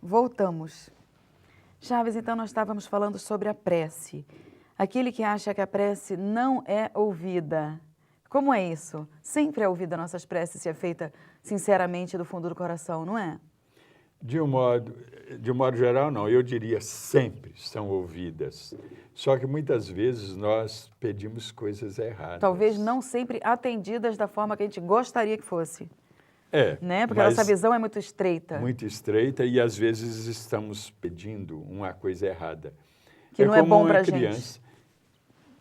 Voltamos. Chaves, então nós estávamos falando sobre a prece. Aquele que acha que a prece não é ouvida. Como é isso? Sempre é ouvida nossas preces se é feita sinceramente do fundo do coração, não é? De um modo geral, não. Eu diria sempre são ouvidas. Só que muitas vezes nós pedimos coisas erradas. Talvez não sempre atendidas da forma que a gente gostaria que fosse. É, Né? Porque a nossa visão é muito estreita. Muito estreita e às vezes estamos pedindo uma coisa errada. Que não é bom para a gente. gente. Criança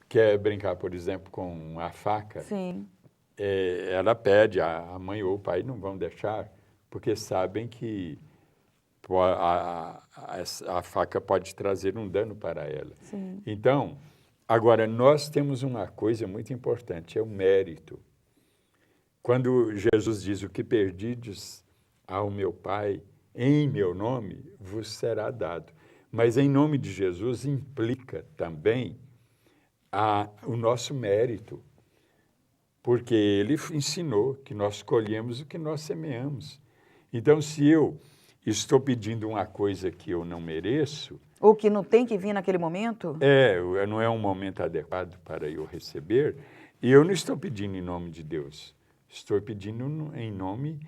quer brincar, por exemplo, com a faca. Sim. Ela pede, a mãe ou o pai não vão deixar, porque sabem que a faca pode trazer um dano para ela. Sim. Então, agora, nós temos uma coisa muito importante, é o mérito. Quando Jesus diz, o que perdides ao meu Pai, em meu nome, vos será dado. Mas em nome de Jesus implica também o nosso mérito, porque ele ensinou que nós colhemos o que nós semeamos. Então, se eu estou pedindo uma coisa que eu não mereço... Ou que não tem que vir naquele momento? Não é um momento adequado para eu receber, e eu não estou pedindo em nome de Deus. Estou pedindo em nome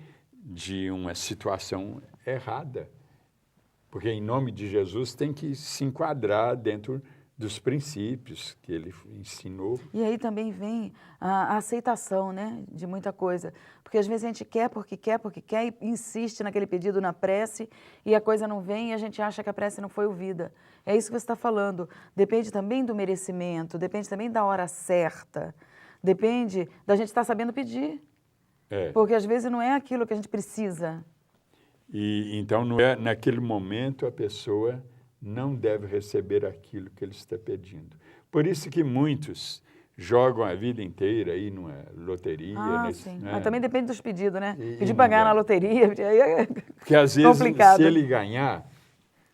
de uma situação errada. Porque em nome de Jesus tem que se enquadrar dentro dos princípios que ele ensinou. E aí também vem a aceitação, né, de muita coisa. Porque às vezes a gente quer porque quer e insiste naquele pedido na prece e a coisa não vem e a gente acha que a prece não foi ouvida. É isso que você está falando. Depende também do merecimento, depende também da hora certa, depende da gente estar sabendo pedir. Porque às vezes não é aquilo que a gente precisa. E então não é naquele momento a pessoa não deve receber aquilo que ele está pedindo. Por isso que muitos jogam a vida inteira aí numa loteria. Sim. Né? Mas também depende dos pedidos, né? Pedir para ganhar na loteria, aí é porque às vezes, complicado. Se ele ganhar,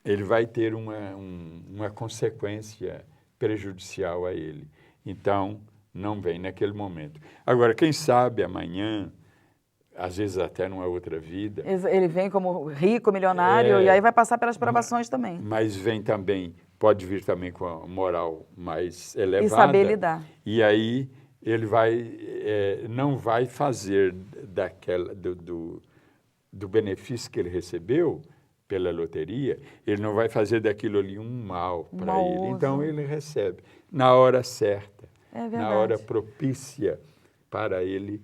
ele vai ter uma consequência prejudicial a ele. Então, não vem naquele momento. Agora, quem sabe amanhã, às vezes até numa outra vida... Ele vem como rico, milionário, e aí vai passar pelas provações também. Mas vem também, pode vir também com a moral mais elevada. E saber lidar. E aí ele não vai fazer do benefício que ele recebeu pela loteria, ele não vai fazer daquilo ali um mal para ele. Então ele recebe na hora certa, na hora propícia para ele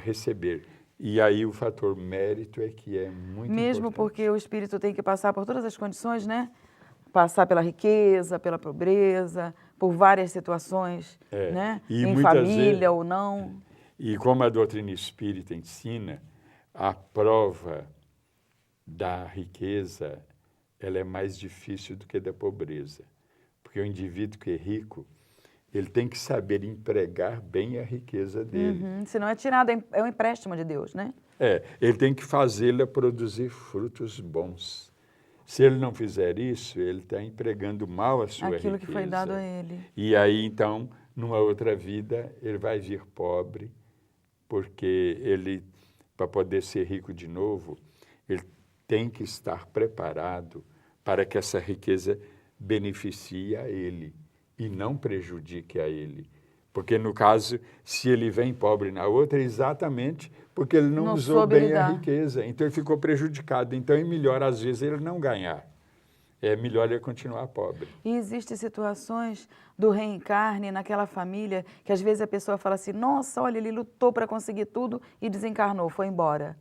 receber. E aí o fator mérito é que é muito importante. Mesmo porque o espírito tem que passar por todas as condições, né? Passar pela riqueza, pela pobreza, por várias situações, né? Em família ou não. E como a doutrina espírita ensina, a prova da riqueza, ela é mais difícil do que da pobreza. Porque o indivíduo que é rico, ele tem que saber empregar bem a riqueza dele. Senão é tirado, é um empréstimo de Deus, né? Ele tem que fazê-la produzir frutos bons. Se ele não fizer isso, ele está empregando mal a sua riqueza. Aquilo que foi dado a ele. E aí, então, numa outra vida, ele vai vir pobre, porque ele, para poder ser rico de novo, ele tem que estar preparado para que essa riqueza beneficie a ele e não prejudique a ele. Porque, no caso, se ele vem pobre na outra, é exatamente porque ele não usou bem a riqueza. Então, ele ficou prejudicado. Então, é melhor, às vezes, ele não ganhar. É melhor ele continuar pobre. E existem situações do reencarne naquela família que, às vezes, a pessoa fala assim, nossa, olha, ele lutou para conseguir tudo e desencarnou, foi embora.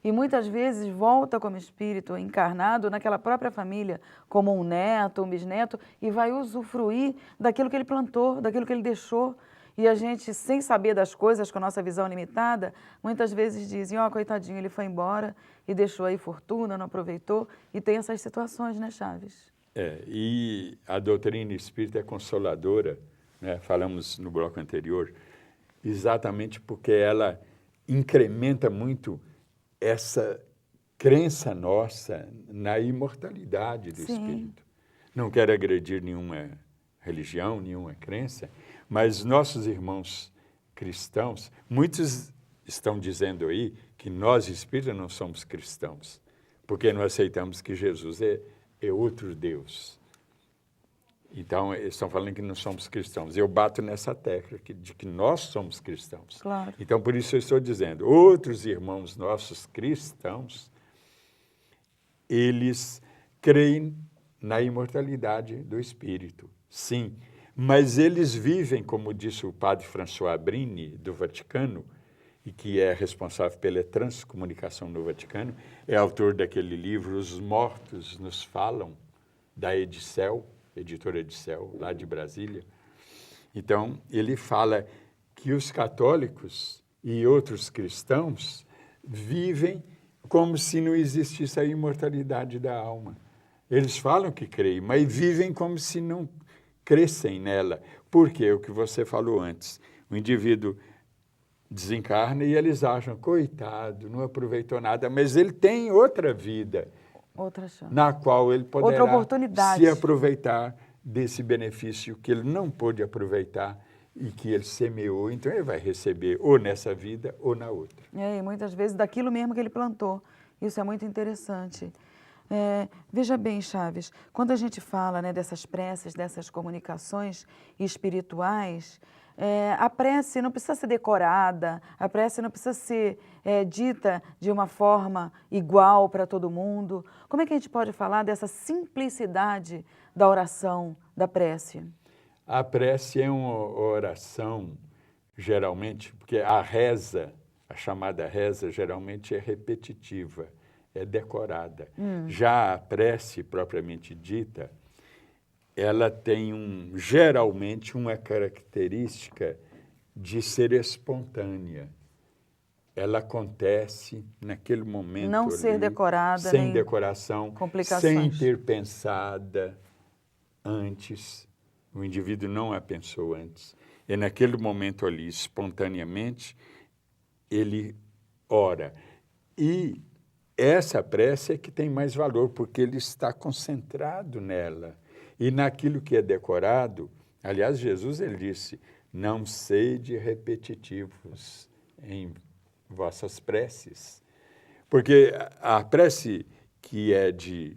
E muitas vezes volta como espírito encarnado naquela própria família, como um neto, um bisneto, e vai usufruir daquilo que ele plantou, daquilo que ele deixou. E a gente, sem saber das coisas, com a nossa visão limitada, muitas vezes dizem, coitadinho, ele foi embora e deixou aí fortuna, não aproveitou. E tem essas situações, né, Chaves? E a doutrina espírita é consoladora, né? Falamos no bloco anterior, exatamente porque ela incrementa muito essa crença nossa na imortalidade do espírito. Não quero agredir nenhuma religião, nenhuma crença, mas nossos irmãos cristãos, muitos estão dizendo aí que nós espíritas não somos cristãos, porque não aceitamos que Jesus é outro Deus. Então, eles estão falando que não somos cristãos. Eu bato nessa tecla de que nós somos cristãos. Claro. Então, por isso eu estou dizendo, outros irmãos nossos cristãos, eles creem na imortalidade do Espírito, sim. Mas eles vivem, como disse o padre François Brini, do Vaticano, e que é responsável pela transcomunicação no Vaticano, é autor daquele livro Os Mortos Nos Falam, da Edicel, editora Edicel, lá de Brasília. Então, ele fala que os católicos e outros cristãos vivem como se não existisse a imortalidade da alma. Eles falam que creem, mas vivem como se não crescem nela. Por quê? O que você falou antes. O indivíduo desencarna e eles acham, coitado, não aproveitou nada, mas ele tem outra vida. Outra chance. Na qual ele poderá outra oportunidade. se aproveitar desse benefício que ele não pôde aproveitar e que ele semeou. Então, ele vai receber ou nessa vida ou na outra. E muitas vezes daquilo mesmo que ele plantou. Isso é muito interessante. Veja bem, Chaves, quando a gente fala, né, dessas preces, dessas comunicações espirituais, a prece não precisa ser decorada, a prece não precisa ser dita de uma forma igual para todo mundo. Como é que a gente pode falar dessa simplicidade da oração, da prece? A prece é uma oração, geralmente, porque a reza, a chamada reza, geralmente é repetitiva, é decorada. Já a prece, propriamente dita, ela tem geralmente uma característica de ser espontânea. Ela acontece naquele momento não ali, ser decorada, sem nem decoração, complicações. sem ter pensada antes. O indivíduo não a pensou antes. E naquele momento ali, espontaneamente, ele ora. E essa prece é que tem mais valor, porque ele está concentrado nela. E naquilo que é decorado, aliás, Jesus, ele disse, não sede repetitivos em vossas preces. Porque a prece que é de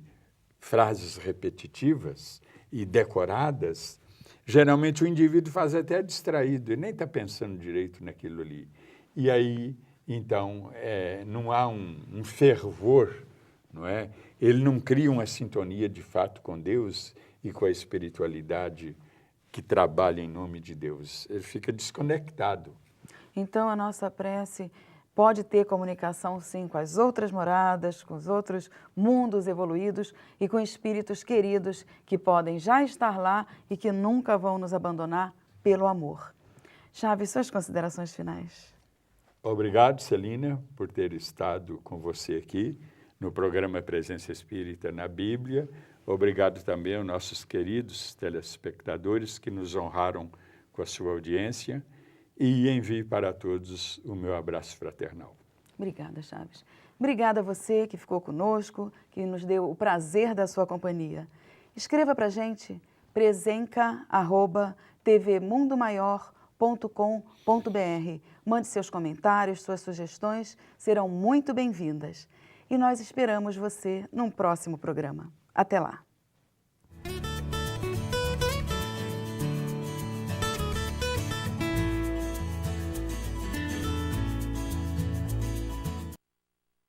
frases repetitivas e decoradas, geralmente o indivíduo faz até distraído, ele nem está pensando direito naquilo ali. E aí, então, não há um fervor, não é? Ele não cria uma sintonia de fato com Deus e com a espiritualidade que trabalha em nome de Deus. Ele fica desconectado. Então, a nossa prece pode ter comunicação, sim, com as outras moradas, com os outros mundos evoluídos e com espíritos queridos que podem já estar lá e que nunca vão nos abandonar pelo amor. Chaves, suas considerações finais. Obrigado, Celina, por ter estado com você aqui no programa Presença Espírita na Bíblia. Obrigado também aos nossos queridos telespectadores que nos honraram com a sua audiência e envio para todos o meu abraço fraternal. Obrigada, Chaves. Obrigada a você que ficou conosco, que nos deu o prazer da sua companhia. Escreva para a gente presenca@tvmundomaior.com.br. Mande seus comentários, suas sugestões, serão muito bem-vindas. E nós esperamos você num próximo programa. Até lá!